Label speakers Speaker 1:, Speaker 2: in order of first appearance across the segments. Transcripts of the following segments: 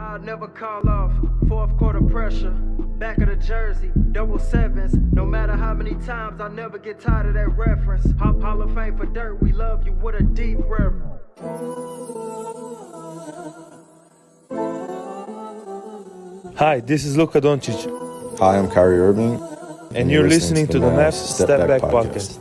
Speaker 1: I'll never call off. Fourth quarter pressure. Back of the jersey. Double sevens. No matter how many times, I'll never get tired of that reference. Hall of Fame for dirt. We love you with a deep reverence.
Speaker 2: Hi, this is Luka Doncic.
Speaker 3: Hi, I'm Kyrie Irving.
Speaker 2: And you're listening to the Mavs Step Back Podcast.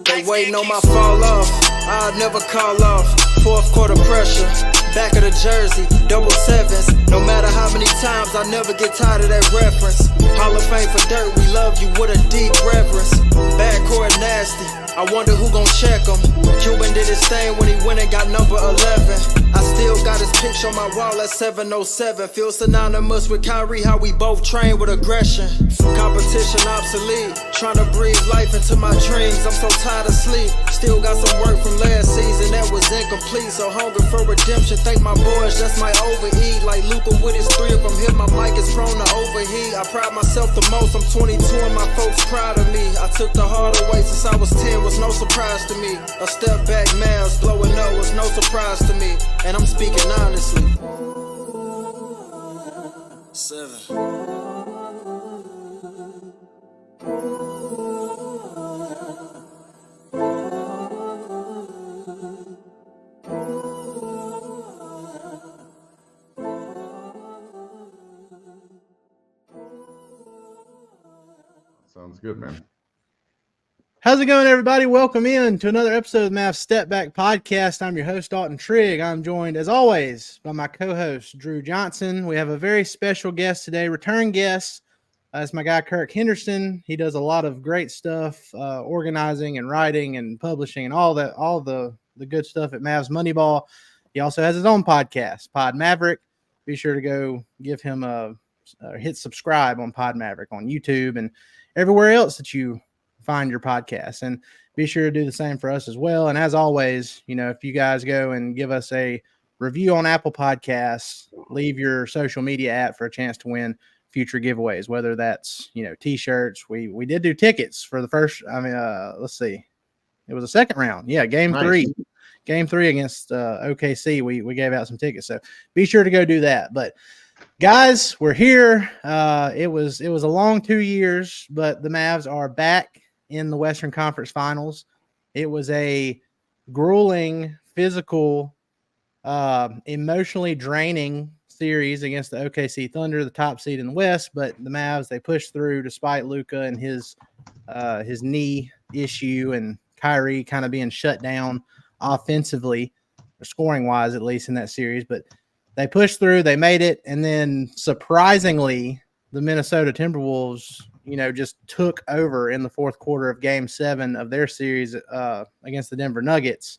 Speaker 1: They waiting on my fall off. I'll never call off. Fourth quarter pressure. Back of the jersey. Double sevens. No matter how many times, I'll never get tired of that reference. Hall of Fame for dirt. We love you with a deep reverence. Backcourt nasty. I wonder who gon' check him. Cuban did his thing when he went and got number 11. I still got his picture on my wall at 707. Feels synonymous with Kyrie, how we both train with aggression. Competition obsolete. Trying to breathe life into my dreams. I'm so tired of sleep. Still got some work from last season that was incomplete. So hungry for redemption. Thank my boys, just might overeat. Like Luka with his three of them hit, my mic is prone to overheat. I pride myself the most. I'm 22 and my folks proud of me. I took the heart away since I was 10. Was no surprise to me. A step back, Mavs blowing up was no surprise to me. And I'm speaking honestly. 7.
Speaker 4: Sounds good, man.
Speaker 5: How's it going, everybody? Welcome in to another episode of Mavs Step Back Podcast. I'm your host, Dalton Trigg. I'm joined, as always, by my co-host, Drew Johnson. We have a very special guest today, return guest. It's my guy, Kirk Henderson. He does a lot of great stuff, organizing and writing and publishing and all the good stuff at Mavs Moneyball. He also has his own podcast, Pod Maverick. Be sure to go give him hit subscribe on Pod Maverick on YouTube and everywhere else that you find your podcast, and be sure to do the same for us as well. And as always, if you guys go and give us a review on Apple Podcasts, leave your social media app for a chance to win future giveaways, whether that's, t-shirts. We did do tickets for the first, let's see. It was a second round. Yeah. Game three against OKC. We gave out some tickets. So be sure to go do that. But guys, we're here. It was a long 2 years, but the Mavs are back in the Western Conference Finals. It was a grueling, physical, emotionally draining series against the OKC Thunder, the top seed in the West. But the Mavs, they pushed through despite Luka and his knee issue and Kyrie kind of being shut down offensively, or scoring wise, at least in that series. But they pushed through, they made it, and then surprisingly, the Minnesota Timberwolves, just took over in the fourth quarter of Game 7 of their series against the Denver Nuggets.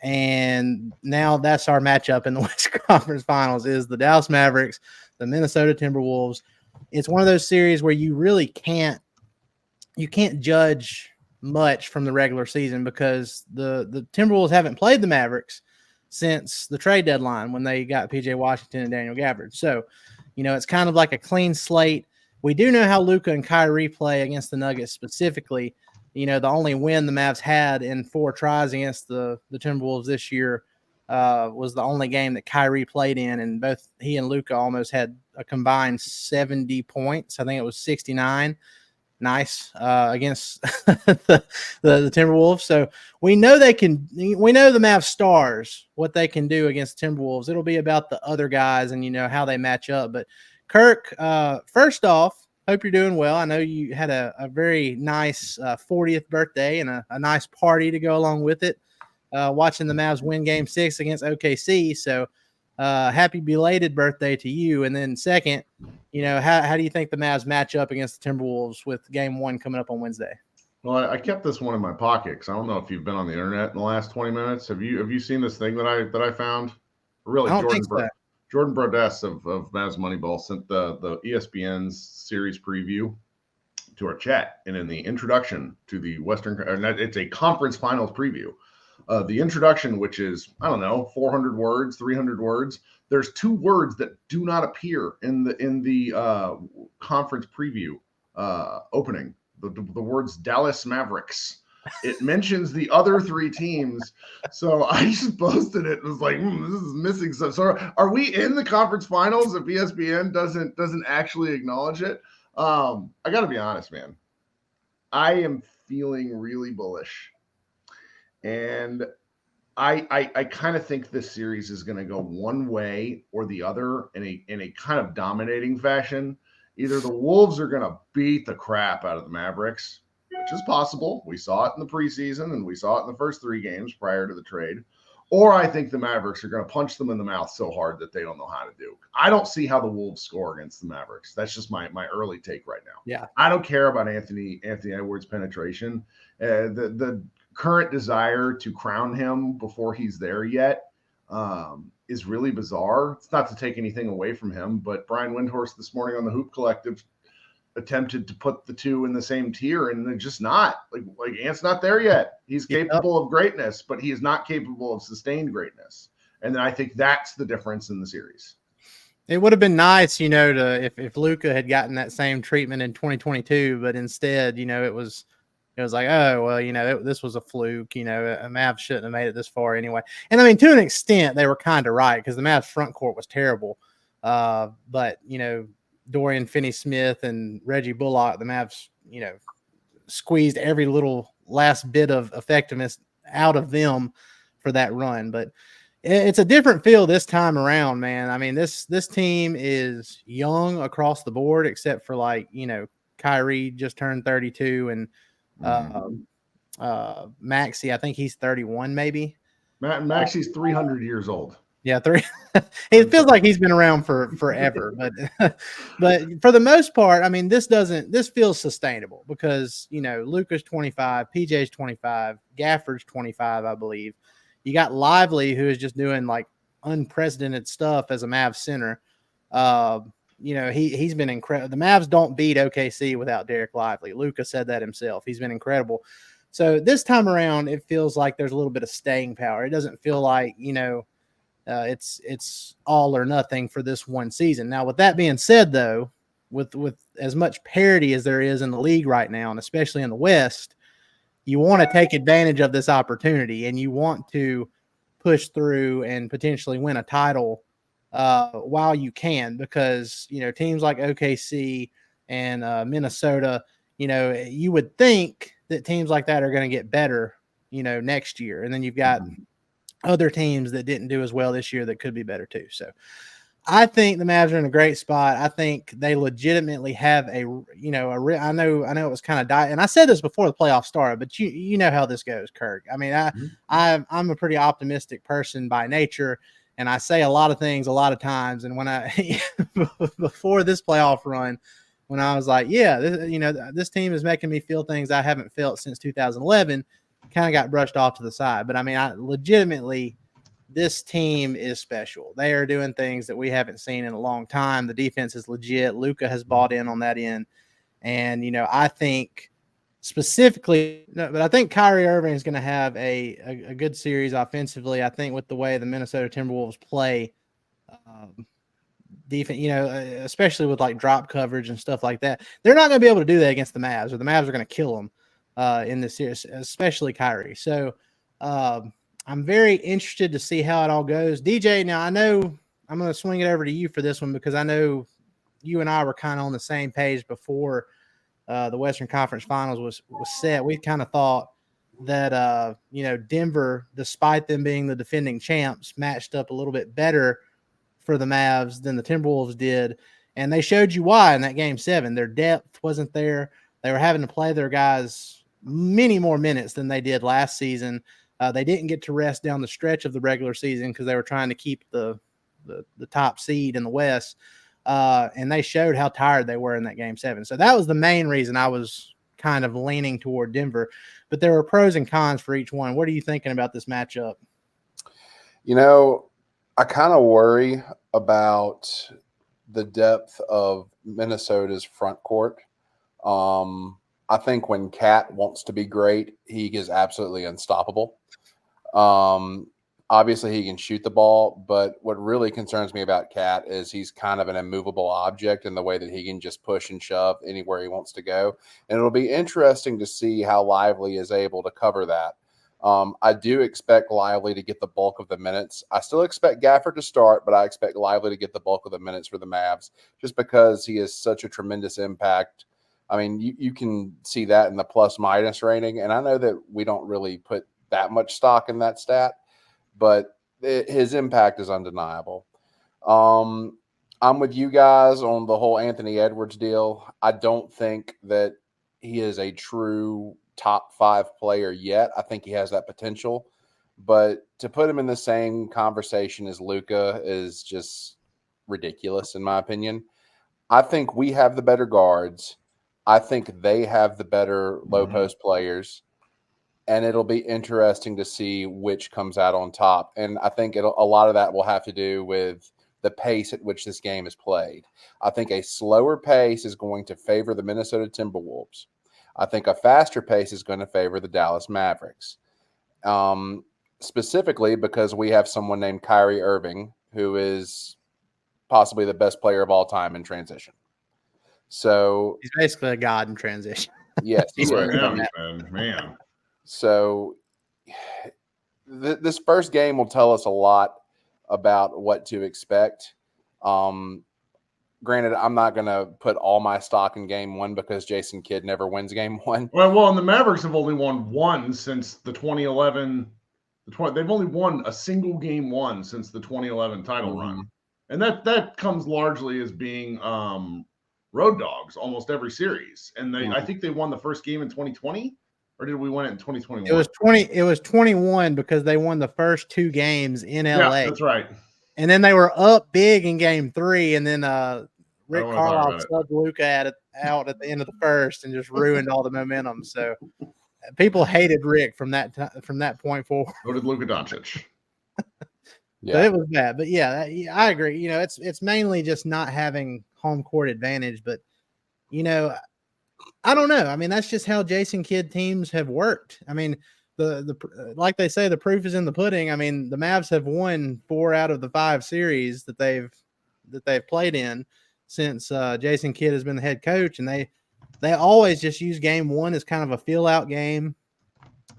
Speaker 5: And now that's our matchup in the Western Conference Finals, is the Dallas Mavericks, the Minnesota Timberwolves. It's one of those series where you really can't judge much from the regular season, because the Timberwolves haven't played the Mavericks since the trade deadline when they got PJ Washington and Daniel Gafford. So, it's kind of like a clean slate. We do know how Luka and Kyrie play against the Nuggets specifically. The only win the Mavs had in 4 tries against the Timberwolves this year was the only game that Kyrie played in, and both he and Luka almost had a combined 70 points. I think it was 69. Nice against the Timberwolves. So we know the Mavs stars, what they can do against Timberwolves. It'll be about the other guys and how they match up. But Kirk, first off, hope you're doing well. I know you had a very nice 40th birthday and a nice party to go along with it, watching the Mavs win Game 6 against OKC. So happy belated birthday to you. And then second, how do you think the Mavs match up against the Timberwolves with Game 1 coming up on Wednesday?
Speaker 4: Well, I kept this one in my pocket because I don't know if you've been on the internet in the last 20 minutes. Have you seen this thing that I found? Really,
Speaker 5: I don't think so.
Speaker 4: Jordan Brodess of Mavs Moneyball sent the ESPN's series preview to our chat, and in the introduction to the it's a conference finals preview. The introduction, which is, 400 words, 300 words. There's 2 words that do not appear in the conference preview opening. The words Dallas Mavericks. it mentions the other 3 teams. So I just posted it and was like, this is missing stuff. So are we in the conference finals if ESPN doesn't actually acknowledge it? I got to be honest, man. I am feeling really bullish. And I kind of think this series is going to go one way or the other in a kind of dominating fashion. Either the Wolves are going to beat the crap out of the Mavericks, which is possible. We saw it in the preseason and we saw it in the first 3 games prior to the trade. Or I think the Mavericks are going to punch them in the mouth so hard that they don't know how to do. I don't see how the Wolves score against the Mavericks. That's just my early take right now.
Speaker 5: Yeah.
Speaker 4: I don't care about Anthony Edwards' penetration. The current desire to crown him before he's there yet is really bizarre. It's not to take anything away from him, but Brian Windhorst this morning on the Hoop Collective attempted to put the 2 in the same tier, and they're just not. Like Ant's not there yet. He's capable of greatness, but he is not capable of sustained greatness. And then I think that's the difference in the series.
Speaker 5: It would have been nice, to if Luka had gotten that same treatment in 2022, but instead, it was like, oh, well, this was a fluke. Mavs shouldn't have made it this far anyway. And I mean, to an extent, they were kind of right because the Mavs front court was terrible. But Dorian Finney-Smith and Reggie Bullock, the Mavs, squeezed every little last bit of effectiveness out of them for that run. But it's a different feel this time around, man. I mean, this team is young across the board, except for Kyrie just turned 32 and Maxey, I think he's 31 maybe.
Speaker 4: Maxey's 300 years old.
Speaker 5: Yeah, 3. It feels like he's been around for forever, but for the most part, I mean, this feels sustainable because Luka's 25, PJ's 25, Gafford's 25, I believe. You got Lively, who is just doing unprecedented stuff as a Mavs center. He's been incredible. The Mavs don't beat OKC without Derek Lively. Luka said that himself. He's been incredible. So this time around, it feels like there's a little bit of staying power. It doesn't feel like it's all or nothing for this one season. Now, with that being said, though, with as much parity as there is in the league right now, and especially in the West, you want to take advantage of this opportunity and you want to push through and potentially win a title while you can, because teams like OKC and Minnesota, you would think that teams like that are going to get better next year, and then you've got other teams that didn't do as well this year that could be better too. So I think the Mavs are in a great spot. I think they legitimately have I know it was kind of and I said this before the playoffs started, but you know how this goes, Kirk. I mean, I'm a pretty optimistic person by nature, and I say a lot of things a lot of times. And when before this playoff run, when I was like, yeah, this team is making me feel things I haven't felt since 2011, kind of got brushed off to the side. But I mean, legitimately, this team is special. They are doing things that we haven't seen in a long time. The defense is legit. Luka has bought in on that end. And, I think specifically, but I think Kyrie Irving is going to have a good series offensively. I think with the way the Minnesota Timberwolves play defense, especially with drop coverage and stuff like that, they're not going to be able to do that against the Mavs, or the Mavs are going to kill them in this series, especially Kyrie. So I'm very interested to see how it all goes. DJ, now I know I'm going to swing it over to you for this one because I know you and I were kind of on the same page before the Western Conference Finals was set. We kind of thought that, Denver, despite them being the defending champs, matched up a little bit better for the Mavs than the Timberwolves did. And they showed you why in that game 7. Their depth wasn't there. They were having to play their guys many more minutes than they did last season. They didn't get to rest down the stretch of the regular season because they were trying to keep the top seed in the West. And they showed how tired they were in that game 7. So that was the main reason I was kind of leaning toward Denver. But there were pros and cons for each one. What are you thinking about this matchup?
Speaker 3: I kind of worry about the depth of Minnesota's front court. I think when Cat wants to be great, he is absolutely unstoppable. Obviously, he can shoot the ball, but what really concerns me about Cat is he's kind of an immovable object in the way that he can just push and shove anywhere he wants to go. And it'll be interesting to see how Lively is able to cover that. I do expect Lively to get the bulk of the minutes. I still expect Gafford to start, but I expect Lively to get the bulk of the minutes for the Mavs just because he has such a tremendous impact. I mean, you can see that in the plus-minus rating, and I know that we don't really put that much stock in that stat, but his impact is undeniable. I'm with you guys on the whole Anthony Edwards deal. I don't think that he is a true top 5 player yet. I think he has that potential, but to put him in the same conversation as Luka is just ridiculous, in my opinion. I think we have the better guards. I think they have the better low post players. And it'll be interesting to see which comes out on top. And I think a lot of that will have to do with the pace at which this game is played. I think a slower pace is going to favor the Minnesota Timberwolves. I think a faster pace is going to favor the Dallas Mavericks. Specifically because we have someone named Kyrie Irving, who is possibly the best player of all time in transition. So
Speaker 5: he's basically a god in transition.
Speaker 3: Yes,
Speaker 5: he's
Speaker 4: man.
Speaker 3: So this first game will tell us a lot about what to expect. Granted, I'm not going to put all my stock in game 1 because Jason Kidd never wins game 1.
Speaker 4: Well, and the Mavericks have only won one since the 2011. They've only won a single game 1 since the 2011 title run, and that comes largely as being road dogs almost every series. And I think they won the first game in 2020. Or did we win it in 2021?
Speaker 5: It was 21 because they won the first 2 games in LA.
Speaker 4: Yeah, that's right.
Speaker 5: And then they were up big in game 3, and then Rick Carlisle subbed Luka out at the end of the first and just ruined all the momentum. So people hated Rick from that point forward.
Speaker 4: So did Luka Doncic.
Speaker 5: Yeah, so it was bad. But yeah, I agree. You know, it's mainly just not having home court advantage, but you know, I don't know. I mean, that's just how Jason Kidd teams have worked. I mean, the like they say, the proof is in the pudding. I mean, the Mavs have won 4 out of the 5 series that they've played in since Jason Kidd has been the head coach, and they always just use game 1 as kind of a feel out game.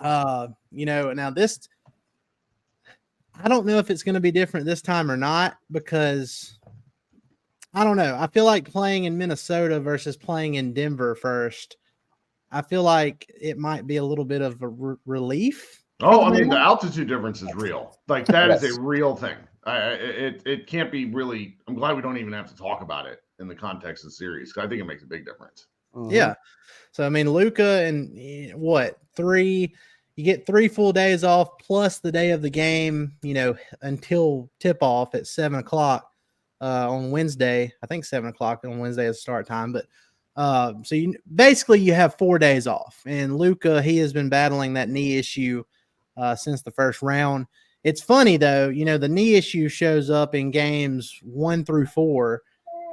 Speaker 5: You know, now this, I don't know if it's going to be different this time or not, because I don't know. I feel like playing in Minnesota versus playing in Denver first, I feel like it might be a little bit of a relief.
Speaker 4: Oh, I mean, the altitude difference is real. Like, that is a real thing. It can't be really. I'm glad we don't even have to talk about it in the context of the series, because I think it makes a big difference.
Speaker 5: Yeah. So, I mean, Luka and you get 3 full days off plus the day of the game, you know, until tip off at 7:00. On Wednesday. I think 7:00 on Wednesday is start time, but so you have 4 days off. And Luka, he has been battling that knee issue since the first round. It's funny though, you know, the knee issue shows up in games 1 through 4,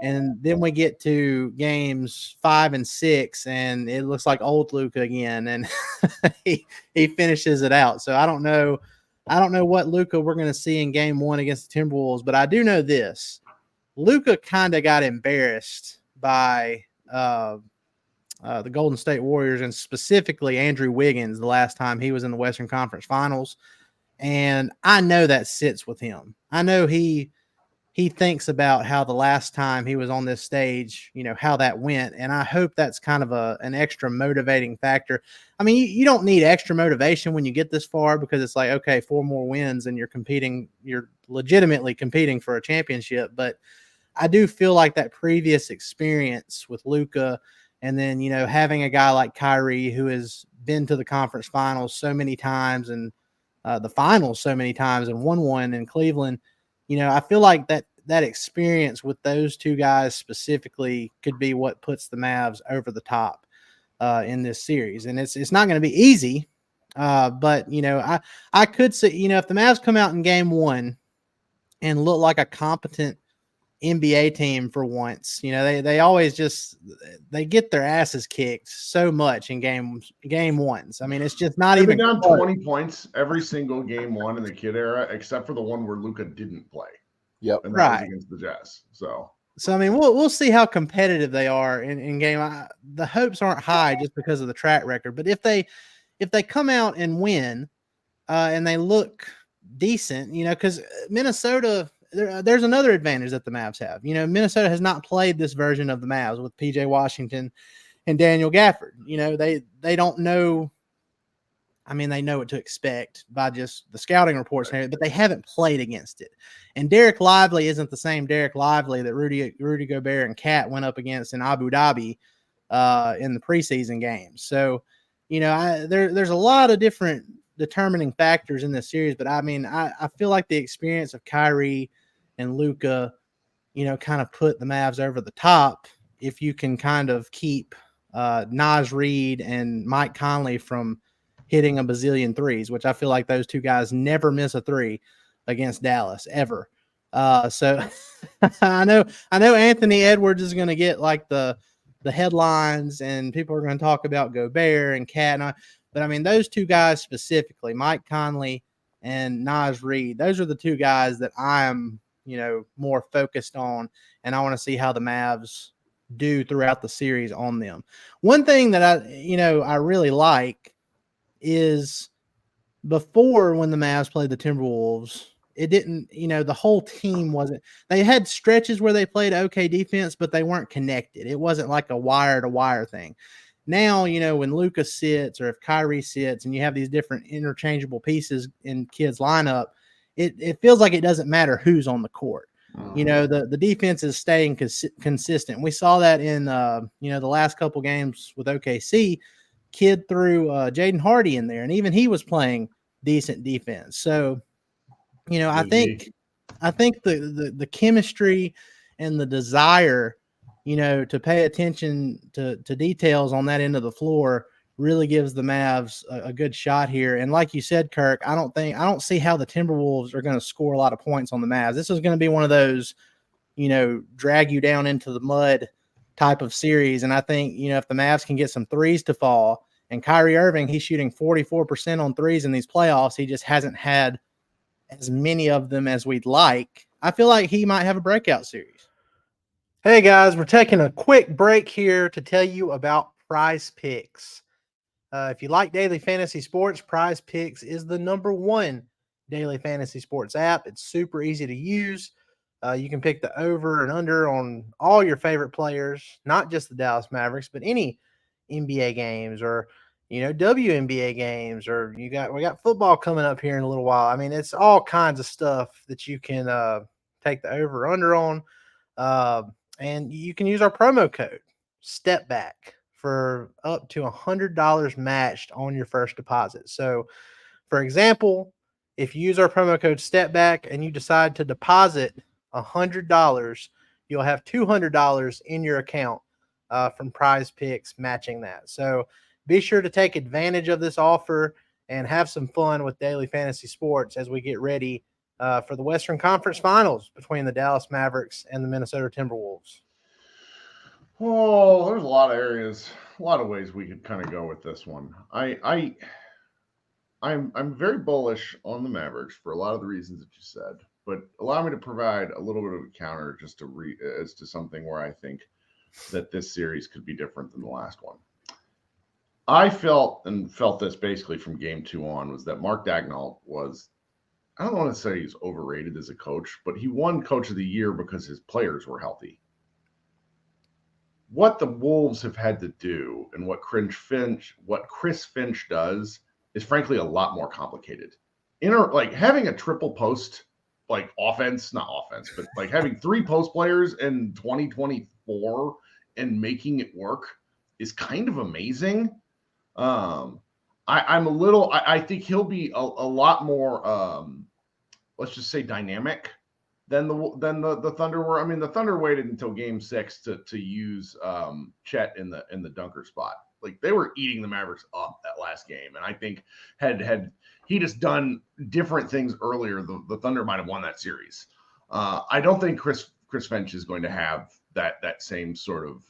Speaker 5: and then we get to games 5 and 6, and it looks like old Luka again, and he finishes it out. So I don't know what Luka we're going to see in game 1 against the Timberwolves, but I do know this. Luka kind of got embarrassed by the Golden State Warriors, and specifically Andrew Wiggins the last time he was in the Western Conference Finals. And I know that sits with him. I know he thinks about how the last time he was on this stage, you know, how that went. And I hope that's kind of an extra motivating factor. I mean, you don't need extra motivation when you get this far, because it's like, okay, 4 more wins and you're legitimately competing for a championship. But I do feel like that previous experience with Luka, and then, you know, having a guy like Kyrie who has been to the conference finals so many times and the finals so many times and won one in Cleveland, you know, I feel like that experience with those 2 guys specifically could be what puts the Mavs over the top in this series. And it's not going to be easy, but, you know, I could say, you know, if the Mavs come out in game 1 and look like a competent NBA team for once. They always they get their asses kicked so much in game ones. I mean, it's just not
Speaker 4: They've
Speaker 5: even
Speaker 4: been down
Speaker 5: close.
Speaker 4: 20 points every single game one in the kid era, except for the one where Luka didn't play.
Speaker 3: Yep.
Speaker 4: And that was
Speaker 5: Right.
Speaker 4: against the Jazz. So
Speaker 5: I mean, we'll see how competitive they are in game. The hopes aren't high just because of the track record, but if they come out and win, and they look decent, because Minnesota, there's another advantage that the Mavs have. Minnesota has not played this version of the Mavs with PJ Washington and Daniel Gafford. They don't know. I mean, they know what to expect by just the scouting reports, but they haven't played against it. And Derek Lively isn't the same Derek Lively that Rudy Gobert and Cat went up against in Abu Dhabi in the preseason games. So, there's a lot of different determining factors in this series, but I mean, I feel like the experience of Kyrie and Luka, kind of put the Mavs over the top if you can kind of keep Naz Reid and Mike Conley from hitting a bazillion threes, which I feel like those two guys never miss a three against Dallas ever. So I know Anthony Edwards is going to get like the headlines, and people are going to talk about Gobert and Cat. But I mean, those two guys specifically, Mike Conley and Naz Reid, those are the two guys that I am, more focused on, and I want to see how the Mavs do throughout the series on them. One thing that I really like is before, when the Mavs played the Timberwolves, it didn't, the whole team wasn't, they had stretches where they played okay defense, but they weren't connected. It wasn't like a wire to wire thing. Now, when Luka sits or if Kyrie sits and you have these different interchangeable pieces in kids' lineup, it feels like it doesn't matter who's on the court. The defense is staying consistent. We saw that in, the last couple games with OKC. Kid threw Jaden Hardy in there, and even he was playing decent defense. So, I think the chemistry and the desire, to pay attention to details on that end of the floor really gives the Mavs a good shot here. And like you said, Kirk, I don't see how the Timberwolves are going to score a lot of points on the Mavs. This is going to be one of those, drag you down into the mud type of series. And I think, if the Mavs can get some threes to fall, and Kyrie Irving, he's shooting 44% on threes in these playoffs. He just hasn't had as many of them as we'd like. I feel like he might have a breakout series. Hey guys, we're taking a quick break here to tell you about Prize Picks. If you like daily fantasy sports, Prize Picks is the #1 daily fantasy sports app. It's super easy to use. You can pick the over and under on all your favorite players, not just the Dallas Mavericks, but any NBA games or WNBA games, or we got football coming up here in a little while. I mean, it's all kinds of stuff that you can take the over or under on, and you can use our promo code STEPBACK for up to $100 matched on your first deposit. So, for example, if you use our promo code STEPBACK and you decide to deposit $100, you'll have $200 in your account from Prize Picks matching that. So be sure to take advantage of this offer and have some fun with daily fantasy sports as we get ready for the Western Conference Finals between the Dallas Mavericks and the Minnesota Timberwolves.
Speaker 4: Oh, there's a lot of areas, a lot of ways we could kind of go with this one. I'm very bullish on the Mavericks for a lot of the reasons that you said, but allow me to provide a little bit of a counter just as to something where I think that this series could be different than the last one. I felt this basically from game 2 on, was that Mark Daigneault was, I don't want to say he's overrated as a coach, but he won Coach of the Year because his players were healthy. What the Wolves have had to do and what Chris Finch does is frankly a lot more complicated. Like having a triple post, like not offense, but like having 3 post players in 2024 and making it work is kind of amazing. I think he'll be a lot more, let's just say, dynamic than the Thunder were. I mean, the Thunder waited until game 6 to use Chet in the dunker spot. Like, they were eating the Mavericks up that last game, and I think had he just done different things earlier, the Thunder might have won that series. I don't think Chris Chris Finch is going to have that same sort of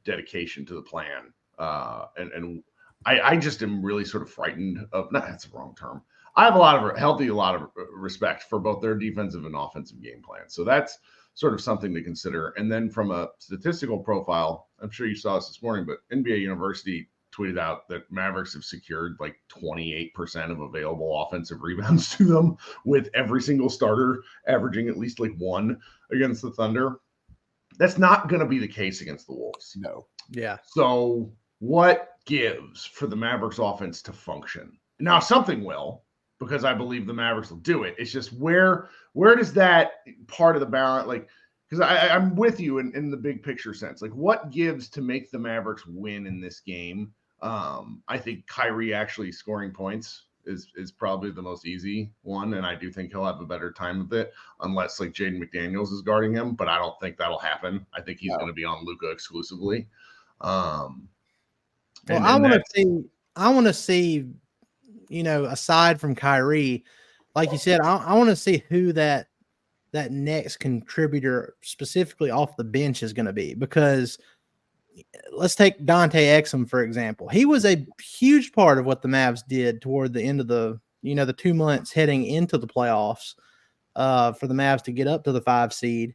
Speaker 4: dedication to the plan. And I just am really sort of frightened of, no, that's the wrong term. I have a lot of respect for both their defensive and offensive game plan. So that's sort of something to consider. And then from a statistical profile, I'm sure you saw this morning, but NBA University tweeted out that Mavericks have secured like 28% of available offensive rebounds to them, with every single starter averaging at least like one against the Thunder. That's not going to be the case against the Wolves.
Speaker 3: No.
Speaker 5: Yeah.
Speaker 4: So what gives for the Mavericks offense to function? Now, something will, because I believe the Mavericks will do it. It's just where does that part of the balance, like, because I'm with you in the big picture sense. Like, what gives to make the Mavericks win in this game? I think Kyrie actually scoring points is probably the most easy one, and I do think he'll have a better time with it, unless like Jaden McDaniels is guarding him, but I don't think that'll happen. I think he's going to be on Luka exclusively. I
Speaker 5: want to see, aside from Kyrie, like you said, I want to see who that next contributor specifically off the bench is going to be, because let's take Dante Exum, for example. He was a huge part of what the Mavs did toward the end of the 2 months heading into the playoffs for the Mavs to get up to the 5 seed.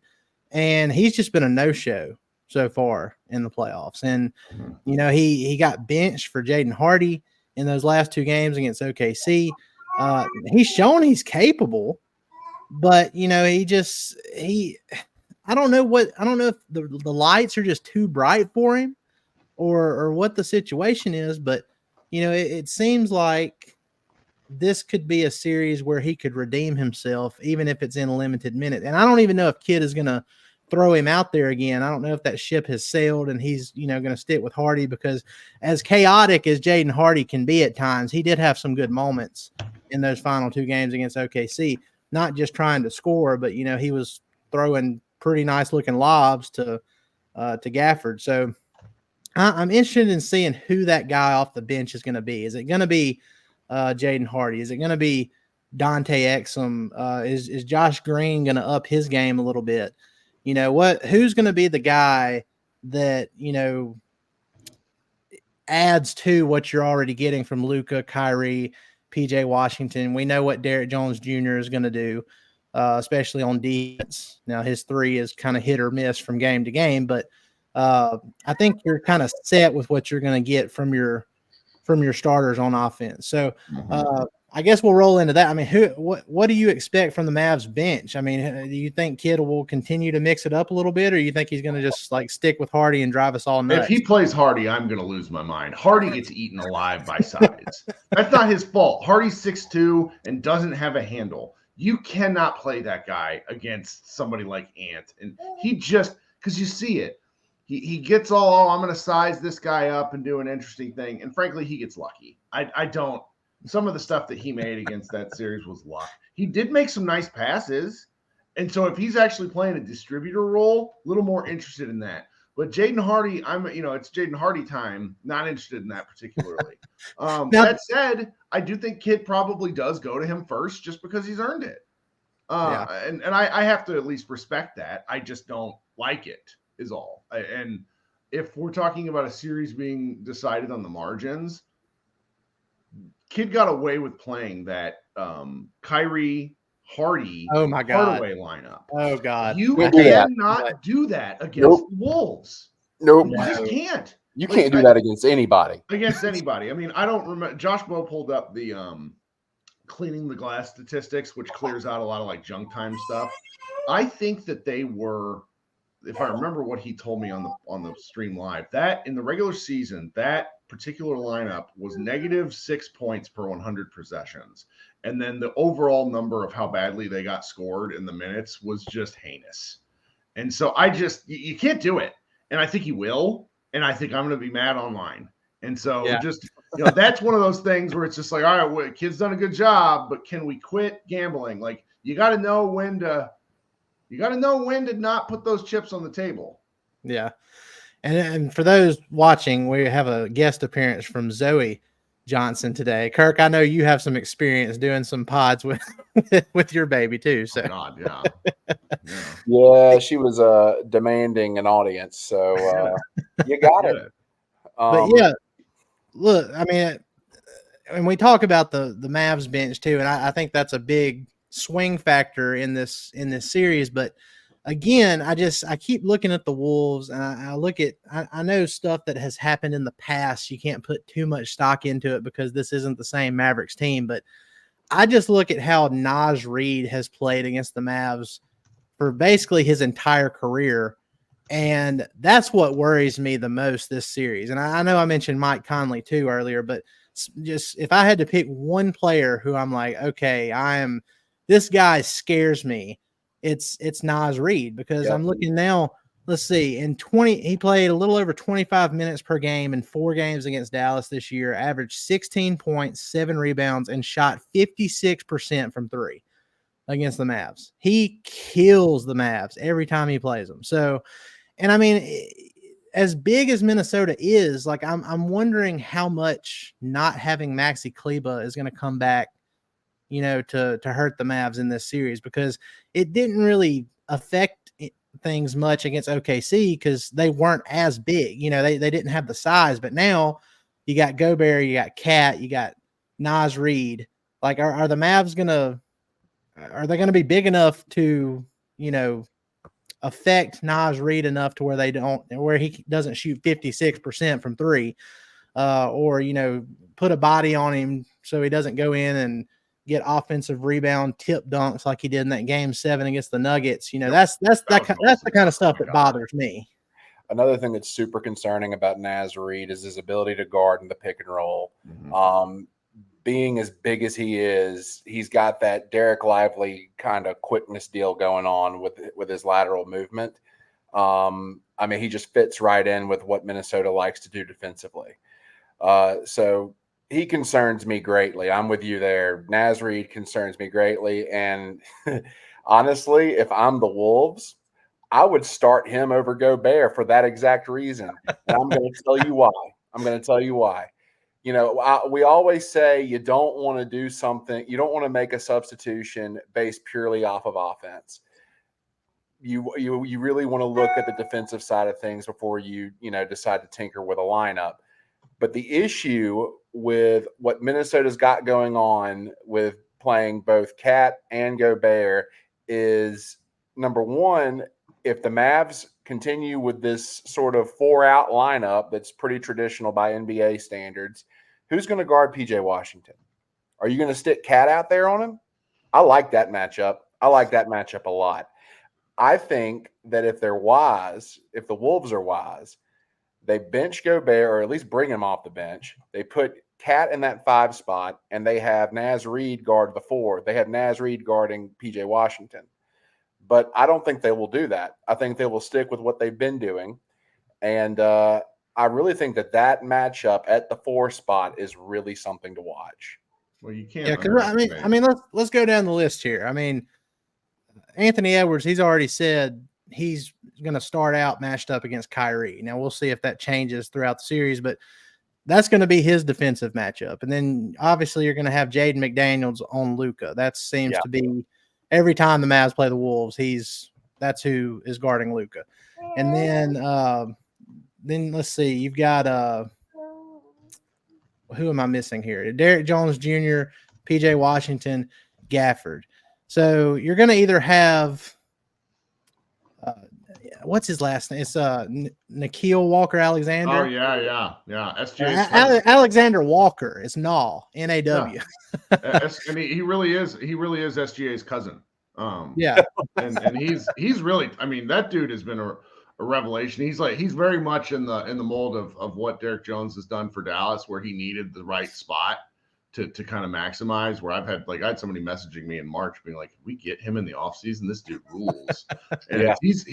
Speaker 5: And he's just been a no-show so far in the playoffs. And, he got benched for Jaden Hardy in those last 2 games against OKC. He's shown he's capable, but, I don't know if the lights are just too bright for him or what the situation is, but it seems like this could be a series where he could redeem himself, even if it's in a limited minute. And I don't even know if Kidd is going to throw him out there again. I don't know if that ship has sailed and he's, going to stick with Hardy, because as chaotic as Jaden Hardy can be at times, he did have some good moments in those final 2 games against OKC, not just trying to score, but, he was throwing pretty nice looking lobs to Gafford. So I'm interested in seeing who that guy off the bench is going to be. Is it going to be Jaden Hardy? Is it going to be Dante Exum? Is Josh Green going to up his game a little bit? Who's going to be the guy that, adds to what you're already getting from Luka, Kyrie, PJ Washington? We know what Derrick Jones Jr. is going to do. Especially on defense. Now his 3 is kind of hit or miss from game to game, but I think you're kind of set with what you're going to get from your starters on offense. So I guess we'll roll into that. I mean, what do you expect from the Mavs bench? I mean, do you think Kidd will continue to mix it up a little bit, or you think he's going to just like stick with Hardy and drive us all nuts?
Speaker 4: If he plays Hardy, I'm going to lose my mind. Hardy gets eaten alive by size. That's not his fault. Hardy's 6'2" and doesn't have a handle. You cannot play that guy against somebody like Ant. And he just, because you see it, he gets all, I'm going to size this guy up and do an interesting thing. And frankly, he gets lucky. I don't, some of the stuff that he made against that series was luck. He did make some nice passes. And so if he's actually playing a distributor role, a little more interested in that. But Jaden Hardy, it's Jaden Hardy time. Not interested in that particularly. That said, I do think Kidd probably does go to him first just because he's earned it. And I have to at least respect that. I just don't like it is all. And if we're talking about a series being decided on the margins, Kidd got away with playing that Kyrie Hardy Hardaway lineup.
Speaker 5: Oh God.
Speaker 4: You cannot do that against the Wolves.
Speaker 3: Nope.
Speaker 4: You just can't.
Speaker 3: You can't do that against anybody.
Speaker 4: Against anybody. I mean, I don't remember. Josh Bowe pulled up the cleaning the glass statistics, which clears out a lot of like junk time stuff. I think that they were, if I remember what he told me on the stream live, that in the regular season, that particular lineup was -6 points per 100 possessions. And then the overall number of how badly they got scored in the minutes was just heinous. And so you can't do it. And I think he will. And I think I'm going to be mad online. And so that's one of those things where it's just like, all right, well, kid's done a good job, but can we quit gambling? Like you got to know when to not put those chips on the table.
Speaker 5: Yeah. And for those watching, we have a guest appearance from Zoe. Johnson today. Kirk, I know you have some experience doing some pods with with your baby too. So
Speaker 4: Oh, God, yeah.
Speaker 3: Yeah, she was demanding an audience, so you got
Speaker 4: Get
Speaker 3: it.
Speaker 4: it.
Speaker 5: but yeah, look, I mean, and we talk about the Mavs bench too, and I think that's a big swing factor in this series. But again, I keep looking at the Wolves, and I look at I know stuff that has happened in the past. You can't put too much stock into it because this isn't the same Mavericks team. But I just look at how Naz Reid has played against the Mavs for basically his entire career. And that's what worries me the most this series. And I know I mentioned Mike Conley too earlier, but just if I had to pick one player who I'm like, okay, this guy scares me, it's Naz Reid, because I'm looking now. Let's see, he played a little over 25 minutes per game in 4 games against Dallas this year, averaged 16 points, 7 rebounds, and shot 56% from 3 against the Mavs. He kills the Mavs every time he plays them. So, and I mean, as big as Minnesota is, like I'm wondering how much not having Maxi Kleba is going to come back, to hurt the Mavs in this series, because it didn't really affect things much against OKC because they weren't as big. They didn't have the size, but now you got Gobert, you got Cat, you got Naz Reid. Like, are the Mavs are they going to be big enough to, affect Naz Reid enough to where he doesn't shoot 56% from 3, or, put a body on him so he doesn't go in and get offensive rebound tip dunks like he did in that game 7 against the Nuggets. That's the kind of stuff that bothers me.
Speaker 3: Another thing that's super concerning about Naz Reid is his ability to guard in the pick and roll.
Speaker 4: Mm-hmm.
Speaker 3: Being as big as he is, he's got that Derek Lively kind of quickness deal going on with his lateral movement. I mean, he just fits right in with what Minnesota likes to do defensively. So he concerns me greatly. I'm with you there. Naz Reid concerns me greatly. And honestly, if I'm the Wolves, I would start him over Gobert for that exact reason. And I'm going to tell you why. We always say you don't want to do something. You don't want to make a substitution based purely off of offense. You really want to look at the defensive side of things before you decide to tinker with a lineup. But the issue with what Minnesota's got going on with playing both Cat and Gobert is, number one, if the Mavs continue with this sort of 4-out lineup that's pretty traditional by NBA standards, who's going to guard PJ Washington? Are you going to stick Cat out there on him? I like that matchup. I like that matchup a lot. I think that if the Wolves are wise, they bench Gobert, or at least bring him off the bench. They put Cat in that 5 spot, and they have Naz Reid guard the 4. They have Naz Reid guarding PJ Washington. But I don't think they will do that. I think they will stick with what they've been doing. And I really think that matchup at the 4 spot is really something to watch.
Speaker 4: Well, you can't.
Speaker 5: Yeah, because I mean, let's go down the list here. I mean, Anthony Edwards, he's already said he's going to start out matched up against Kyrie. Now we'll see if that changes throughout the series, but that's going to be his defensive matchup. And then obviously you're going to have Jaden McDaniels on Luka. That seems to be every time the Mavs play the Wolves, that's who is guarding Luka. And then let's see, you've got who am I missing here? Derek Jones Jr., PJ Washington, Gafford. So you're going to either have what's his last name? It's Nikhil Walker-Alexander.
Speaker 4: Oh yeah.
Speaker 5: Alexander Walker. It's N-A-W.
Speaker 4: And he really is SGA's cousin. And he's really, I mean, that dude has been a revelation. He's very much in the mold of what Derek Jones has done for Dallas, where he needed the right spot to kind of maximize. Where I had somebody messaging me in March being like, we get him in the offseason, this dude rules. And he's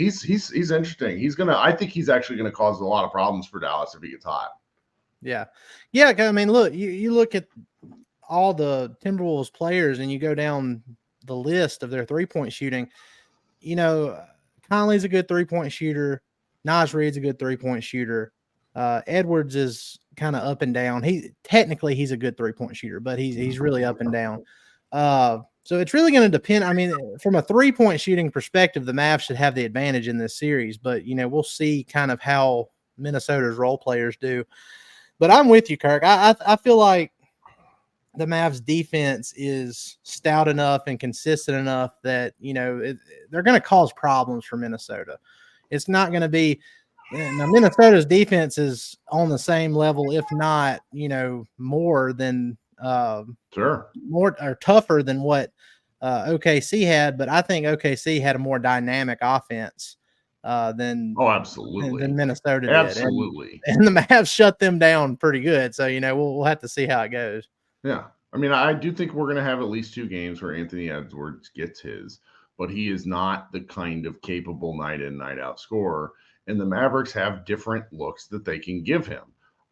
Speaker 4: interesting. I think he's actually gonna cause a lot of problems for Dallas if he gets hot.
Speaker 5: Yeah. I mean, look, you look at all the Timberwolves players and you go down the list of their 3-point shooting. Conley's a good 3-point shooter. Naz Reid's a good 3-point shooter. Edwards is kind of up and down. He's a good 3-point shooter, but he's really up and down. So it's really going to depend. I mean, from a 3-point shooting perspective, the Mavs should have the advantage in this series, but we'll see kind of how Minnesota's role players do. But I'm with you, Kirk. I feel like the Mavs defense is stout enough and consistent enough that, they're going to cause problems for Minnesota. It's not going to be now Minnesota's defense is on the same level, if not, more than more or tougher than what OKC had. But I think OKC had a more dynamic offense than Minnesota did.
Speaker 4: Absolutely.
Speaker 5: And the Mavs shut them down pretty good. So, we'll have to see how it goes.
Speaker 4: Yeah. I mean, I do think we're going to have at least 2 games where Anthony Edwards gets his, but he is not the kind of capable night in, night out scorer. And the Mavericks have different looks that they can give him.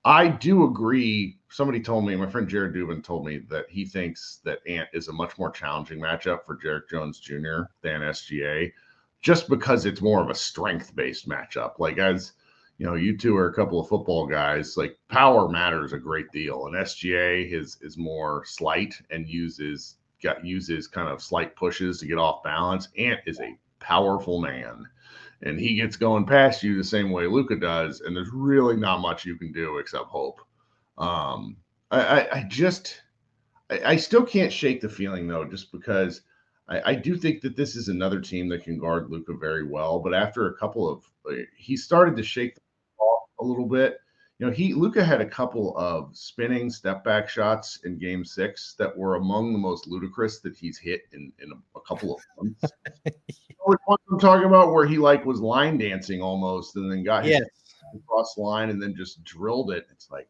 Speaker 4: I do agree. Somebody told me, my friend Jared Dubin told me that he thinks that Ant is a much more challenging matchup for Jarek Jones Jr. than SGA, just because it's more of a strength-based matchup. Like, as you two are a couple of football guys, like, power matters a great deal. And SGA is more slight and uses kind of slight pushes to get off balance. Ant is a powerful man, and he gets going past you the same way Luka does, and there's really not much you can do except hope. I still can't shake the feeling, though, just because I do think that this is another team that can guard Luka very well. But after a couple of he started to shake the ball a little bit. Luka had a couple of spinning step back shots in Game 6 that were among the most ludicrous that he's hit in a couple of months. What I'm talking about, where he was line dancing almost, and then got his across the line and then just drilled it. It's like,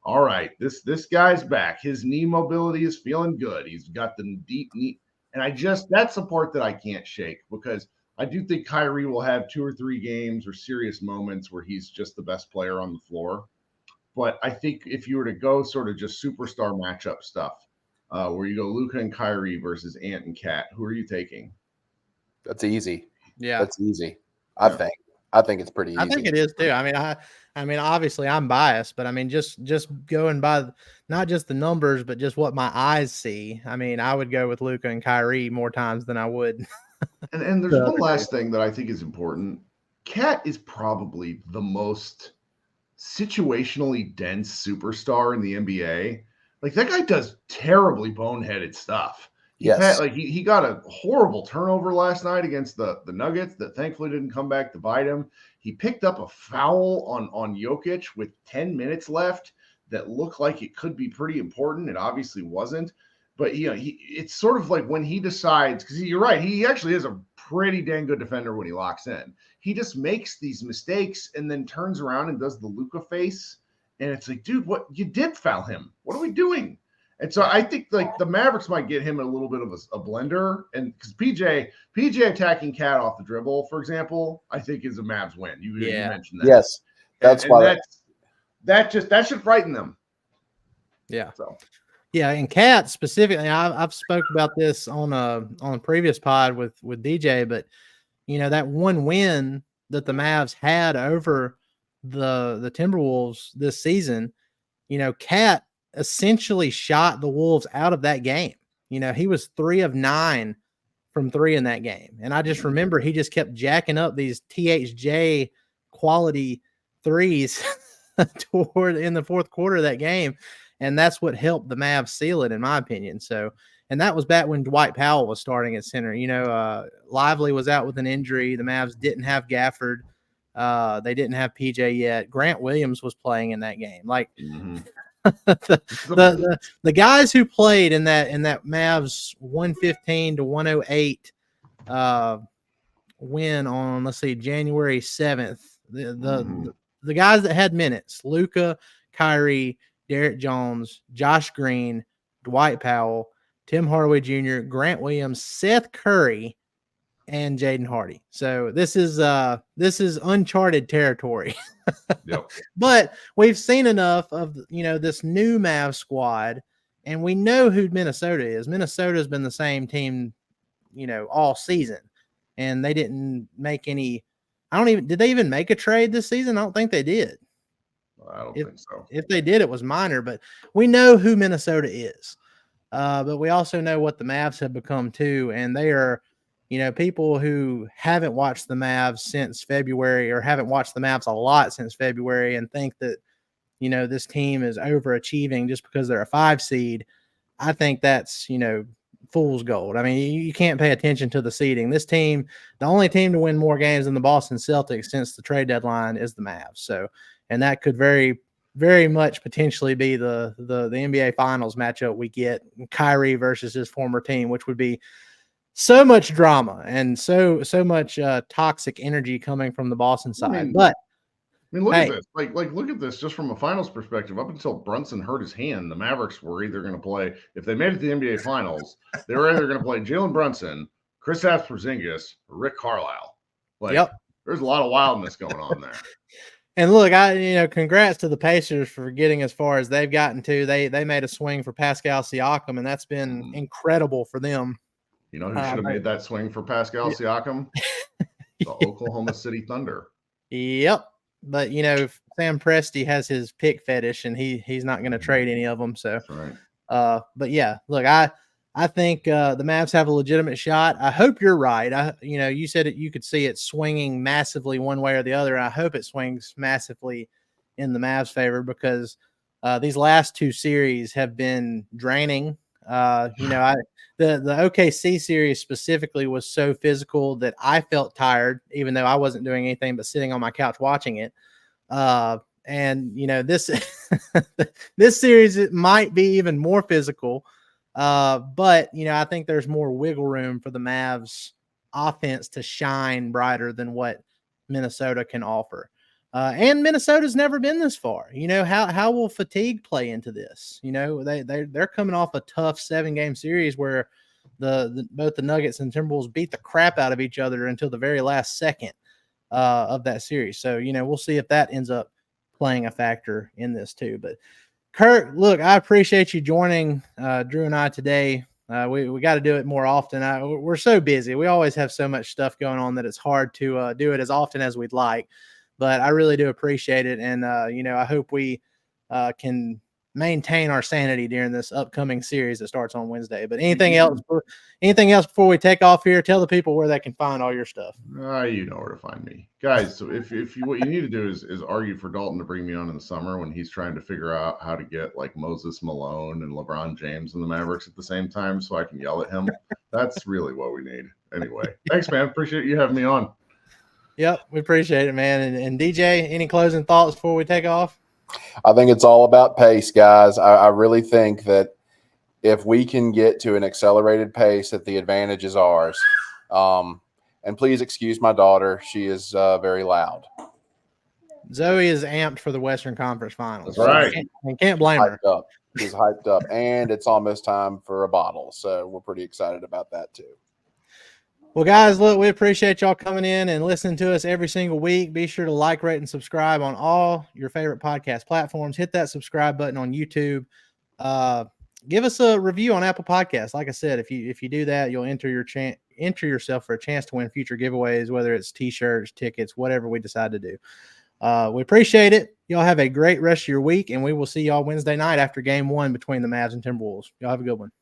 Speaker 4: all right, this guy's back. His knee mobility is feeling good. He's got the deep knee, and that's the part that I can't shake, because I do think Kyrie will have 2 or 3 games or serious moments where he's just the best player on the floor. But I think if you were to go sort of just superstar matchup stuff, where you go Luka and Kyrie versus Ant and Cat, who are you taking?
Speaker 3: That's easy.
Speaker 5: Yeah,
Speaker 3: that's easy. I think it's pretty easy.
Speaker 5: I think it is too. I mean, obviously I'm biased, but I mean, just going by not just the numbers, but just what my eyes see. I mean, I would go with Luka and Kyrie more times than I would.
Speaker 4: And there's one last thing that I think is important. Cat is probably the most situationally dense superstar in the NBA. Like, that guy does terribly boneheaded stuff.
Speaker 3: Yes.
Speaker 4: He got a horrible turnover last night against the Nuggets that thankfully didn't come back to bite him. He picked up a foul on Jokic with 10 minutes left that looked like it could be pretty important. It obviously wasn't. But it's sort of like when he decides, because you're right, he actually is a pretty dang good defender when he locks in. He just makes these mistakes and then turns around and does the Luka face. And it's like, dude, what? You did foul him. What are we doing? And so I think the Mavericks might get him a little bit of a blender. And because PJ attacking Cat off the dribble, for example, I think is a Mavs win. You mentioned that.
Speaker 3: Yes. That's why
Speaker 4: that should frighten them.
Speaker 5: Yeah.
Speaker 4: So.
Speaker 5: Yeah, and Cat specifically, I've spoke about this on a previous pod with DJ, but that one win that the Mavs had over the Timberwolves this season, Cat essentially shot the Wolves out of that game. He was 3 of 9 from 3 in that game, and I just remember he just kept jacking up these THJ quality threes in the fourth quarter of that game. And that's what helped the Mavs seal it, in my opinion. So, and that was back when Dwight Powell was starting at center. Lively was out with an injury. The Mavs didn't have Gafford. They didn't have PJ yet. Grant Williams was playing in that game. Like, the guys who played in that Mavs 115-108 win on, let's see, January 7th. The guys that had minutes: Luka, Kyrie, Derek Jones, Josh Green, Dwight Powell, Tim Hardaway Jr., Grant Williams, Seth Curry, and Jaden Hardy. So this is uncharted territory.
Speaker 4: Yep.
Speaker 5: But we've seen enough of this new Mavs squad, and we know who Minnesota is. Minnesota's been the same team, all season, and they didn't make any. Did they even make a trade this season? I don't think they did.
Speaker 4: I don't think so.
Speaker 5: If they did, it was minor, but we know who Minnesota is. But we also know what the Mavs have become too, and they are, people who haven't watched the Mavs since February or haven't watched the Mavs a lot since February and think that, this team is overachieving just because they're a 5 seed. I think that's, fool's gold. I mean, you can't pay attention to the seeding. This team, the only team to win more games than the Boston Celtics since the trade deadline is the Mavs. So, and that could very, very much potentially be the NBA Finals matchup we get, Kyrie versus his former team, which would be so much drama and so much toxic energy coming from the Boston side.
Speaker 4: Look at this. Look at this just from a finals perspective. Up until Brunson hurt his hand, the Mavericks were either going to play, if they made it to the NBA Finals, they were either going to play Jalen Brunson, Kristaps Porzingis, or Rick Carlisle. There's a lot of wildness going on there.
Speaker 5: And look, congrats to the Pacers for getting as far as they've gotten to. They made a swing for Pascal Siakam, and that's been incredible for them.
Speaker 4: You know who should have made that swing for Pascal Siakam? The Oklahoma City Thunder.
Speaker 5: Yep. But Sam Presti has his pick fetish, and he's not going to trade any of them. So,
Speaker 4: right.
Speaker 5: But yeah, look, I think the Mavs have a legitimate shot. I hope you're right. You said you could see it swinging massively one way or the other. I hope it swings massively in the Mavs' favor because these last 2 series have been draining. The OKC series specifically was so physical that I felt tired, even though I wasn't doing anything but sitting on my couch watching it. This this series, it might be even more physical. But I think there's more wiggle room for the Mavs offense to shine brighter than what Minnesota can offer. And Minnesota's never been this far. How will fatigue play into this? They're coming off a tough 7-game series where both the Nuggets and Timberwolves beat the crap out of each other until the very last second of that series. So, we'll see if that ends up playing a factor in this too. But Kirk, look, I appreciate you joining Drew and I today. We got to do it more often. We're so busy. We always have so much stuff going on that it's hard to do it as often as we'd like. But I really do appreciate it. And, I hope we can maintain our sanity during this upcoming series that starts on Wednesday. But anything else before we take off here? Tell the people where they can find all your stuff.
Speaker 4: You know where to find me, guys. So if you what you need to do is argue for Dalton to bring me on in the summer when he's trying to figure out how to get like Moses Malone and LeBron James and the Mavericks at the same time, so I can yell at him. That's really what we need. Anyway, thanks, man. Appreciate you having me on.
Speaker 5: Yep, we appreciate it, man. And DJ, any closing thoughts before we take off?
Speaker 3: I think it's all about pace, guys. I really think that if we can get to an accelerated pace, that the advantage is ours. And please excuse my daughter. She is very loud.
Speaker 5: Zoe is amped for the Western Conference Finals.
Speaker 4: That's right.
Speaker 5: Can't blame her.
Speaker 3: She's hyped up. And it's almost time for a bottle. So we're pretty excited about that too.
Speaker 5: Well, guys, look, we appreciate y'all coming in and listening to us every single week. Be sure to like, rate, and subscribe on all your favorite podcast platforms. Hit that subscribe button on YouTube. Give us a review on Apple Podcasts. Like I said, if you do that, you'll enter yourself for a chance to win future giveaways, whether it's T-shirts, tickets, whatever we decide to do. We appreciate it. Y'all have a great rest of your week, and we will see y'all Wednesday night after Game 1 between the Mavs and Timberwolves. Y'all have a good one.